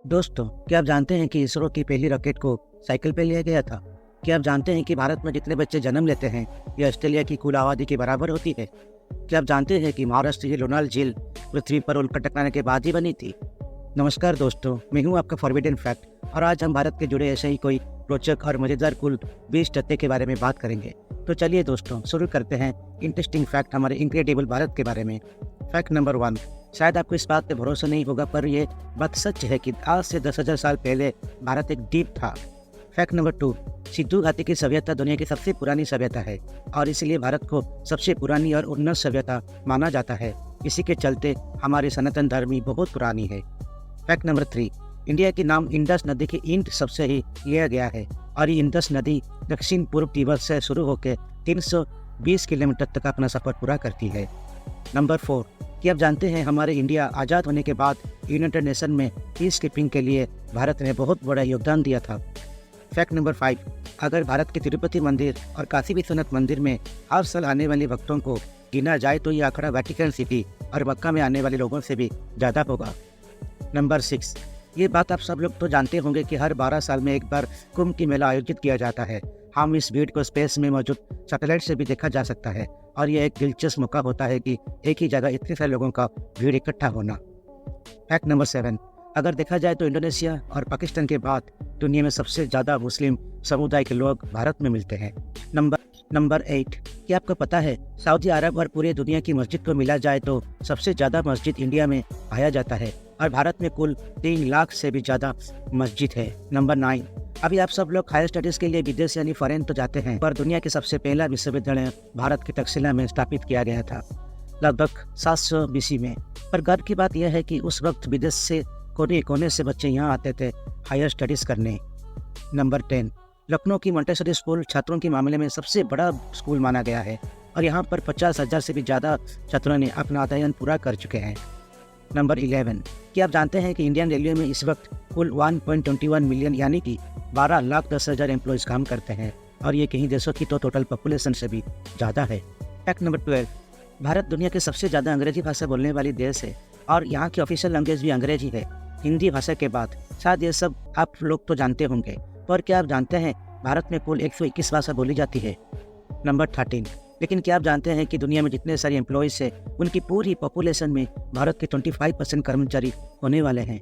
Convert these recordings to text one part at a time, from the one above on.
दोस्तों, क्या आप जानते हैं कि इसरो की पहली रॉकेट को साइकिल पे लिया गया था? क्या आप जानते हैं कि भारत में जितने बच्चे जन्म लेते हैं, ये ऑस्ट्रेलिया की कुल आबादी के बराबर होती है? क्या आप जानते हैं कि महाराष्ट्र की लोनाल झील पृथ्वी पर उल्का टकराने के बाद ही बनी थी? नमस्कार दोस्तों, मैं हूं आपका फॉरबिडन फैक्ट और आज हम भारत के जुड़े ऐसे ही कोई रोचक और मज़ेदार कुल 20 तथ्य के बारे में बात करेंगे। तो चलिए दोस्तों, शुरू करते हैं इंटरेस्टिंग फैक्ट हमारे इनक्रेडिबल भारत के बारे में। फैक्ट नंबर 1, शायद आपको इस बात पे भरोसा नहीं होगा, पर यह बात सच है कि आज से 10,000 साल पहले भारत एक द्वीप था। फैक्ट नंबर 2, सिंधु घाटी की सभ्यता दुनिया की सबसे पुरानी सभ्यता है और इसलिए भारत को सबसे पुरानी और उन्नत सभ्यता माना जाता है। इसी के चलते हमारी सनातन धर्म भी बहुत पुरानी है। फैक्ट नंबर 3, इंडिया के नाम इंडस नदी के इंड सबसे ही लिया गया है और ये इंडस नदी दक्षिण पूर्व तिब्बत से शुरू होकर 320 किलोमीटर तक अपना सफर पूरा करती है। नंबर 4, कि आप जानते हैं हमारे इंडिया आज़ाद होने के बाद यूनाइटेड नेशन में पीस कीपिंग के लिए भारत ने बहुत बड़ा योगदान दिया था। फैक्ट नंबर 5, अगर भारत के तिरुपति मंदिर और काशी विश्वनाथ मंदिर में हर साल आने वाले भक्तों को गिना जाए तो ये आंकड़ा वेटिकन सिटी और मक्का में आने वाले लोगों से भी ज़्यादा होगा। नंबर 6, ये बात आप सब लोग तो जानते होंगे कि हर 12 साल में एक बार कुंभ की मेला आयोजित किया जाता है। हम इस भीड़ को स्पेस में मौजूद सैटेलाइट से भी देखा जा सकता है और यह एक दिलचस्प मौका होता है कि एक ही जगह इतने सारे लोगों का भीड़ इकट्ठा होना। फैक्ट नंबर 7, अगर देखा जाए तो इंडोनेशिया और पाकिस्तान के बाद दुनिया में सबसे ज़्यादा मुस्लिम समुदाय के लोग भारत में मिलते हैं। नंबर 8, क्या आपको पता है सऊदी अरब और पूरे दुनिया की मस्जिद को मिला जाए तो सबसे ज़्यादा मस्जिद इंडिया में पाया जाता है और भारत में कुल 3 लाख से भी ज़्यादा मस्जिद है। नंबर 9, अभी आप सब लोग हायर स्टडीज़ के लिए विदेश यानी फॉरेन तो जाते हैं, पर दुनिया के सबसे पहला विश्वविद्यालय भारत के तक्षशिला में स्थापित किया गया था लगभग 700 BC में। पर गर्व की बात यह है कि उस वक्त विदेश से कोने कोने से बच्चे यहाँ आते थे हायर स्टडीज़ करने। नंबर 10, लखनऊ की मोंटेसरी स्कूल छात्रों के मामले में सबसे बड़ा स्कूल माना गया है और यहाँ पर 50,000 से भी ज़्यादा छात्रों ने अपना अध्ययन पूरा कर चुके हैं। नंबर 11, क्या आप जानते हैं कि इंडियन रेलवे में इस वक्त कुल 1.21 मिलियन यानी कि 12,10,000 एम्प्लॉयज़ काम करते हैं और ये कहीं देशों की तो टोटल पॉपुलेशन से भी ज़्यादा है। फैक्ट नंबर 12, भारत दुनिया के सबसे ज़्यादा अंग्रेजी भाषा बोलने वाली देश है और यहाँ की ऑफिशियल लैंग्वेज भी अंग्रेजी है हिंदी भाषा के बाद। शायद ये सब आप लोग तो जानते होंगे, पर क्या आप जानते हैं भारत में कुल 121 भाषा बोली जाती है। नंबर 13, लेकिन क्या आप जानते हैं कि दुनिया में जितने सारे एम्प्लॉयज़ हैं उनकी पूरी पॉपुलेशन में भारत के 25% कर्मचारी होने वाले हैं।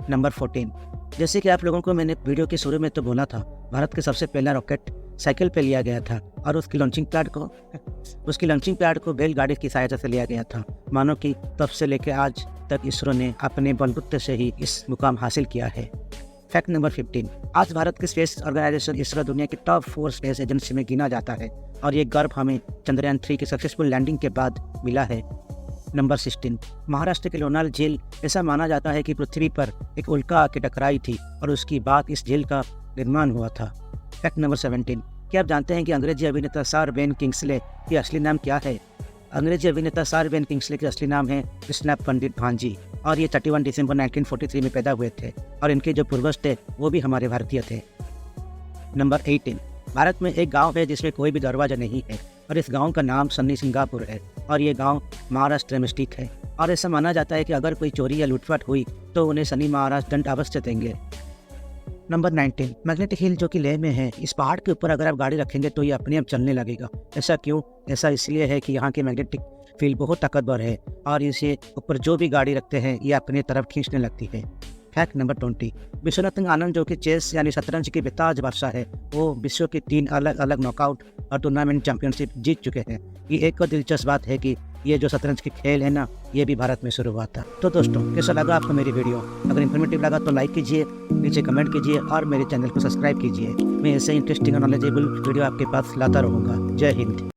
नंबर 14, जैसे कि आप लोगों को मैंने वीडियो के शुरू में तो बोला था, भारत के सबसे पहला रॉकेट साइकिल पे लिया गया था और उसकी लॉन्चिंग पैड को बैलगाड़ी की सहायता से लिया गया था। मानो कि तब से लेकर आज तक इसरो ने अपने बलबूते से ही इस मुकाम हासिल किया है। फैक्ट नंबर 15, आज भारत के स्पेस ऑर्गेनाइजेशन इसरो दुनिया की टॉप 4 स्पेस एजेंसी में गिना जाता है और ये गर्व हमें चंद्रयान 3 की सक्सेसफुल लैंडिंग के बाद मिला है। नंबर 16, महाराष्ट्र की लोनाल झील ऐसा माना जाता है कि पृथ्वी पर एक उल्का आके टकराई थी और उसकी बाद इस झील का निर्माण हुआ था। फैक्ट नंबर 17, क्या आप जानते हैं कि अंग्रेजी अभिनेता सर बेन किंग्सले की असली नाम क्या है? अंग्रेजी अभिनेता सर बेन किंग्सले के असली नाम है कृष्णा पंडित भांजी और ये 31 दिसंबर 1943 में पैदा हुए थे और इनके जो पूर्वज थे वो भी हमारे भारतीय थे। नंबर 18, भारत में एक गांव है जिसमें कोई भी दरवाजा नहीं है और इस गांव का नाम सन्नी सिंगापुर है और ये गांव महाराष्ट्र में स्थित है और ऐसा माना जाता है कि अगर कोई चोरी या लूटपाट हुई तो उन्हें शनि महाराज दंड अवश्य देंगे। नंबर 19, मैग्नेटिक हिल जो कि लेह में है, इस पहाड़ के ऊपर अगर आप गाड़ी रखेंगे तो ये अपने आप चलने लगेगा। ऐसा क्यों? ऐसा इसलिए है कि यहाँ की मैग्नेटिक फील्ड बहुत ताकतवर है और इसे ऊपर जो भी गाड़ी रखते हैं ये अपने तरफ खींचने लगती है। फैक्ट नंबर 20, विश्वनाथन आनंद जो कि चेस यानी शतरंज की बेताज बादशाह है, वो विश्व के 3 अलग अलग नॉकआउट और टूर्नामेंट चैंपियनशिप जीत चुके हैं। ये एक और दिलचस्प बात है कि ये जो शतरंज की खेल है ना, ये भी भारत में शुरू हुआ था। तो दोस्तों, कैसा लगा आपको मेरी वीडियो? अगर इन्फॉर्मेटिव लगा तो लाइक कीजिए, नीचे कमेंट कीजिए और मेरे चैनल को सब्सक्राइब कीजिए। मैं ऐसे इंटरेस्टिंग और नॉलेजेबल वीडियो आपके पास लाता रहूँगा। जय हिंद।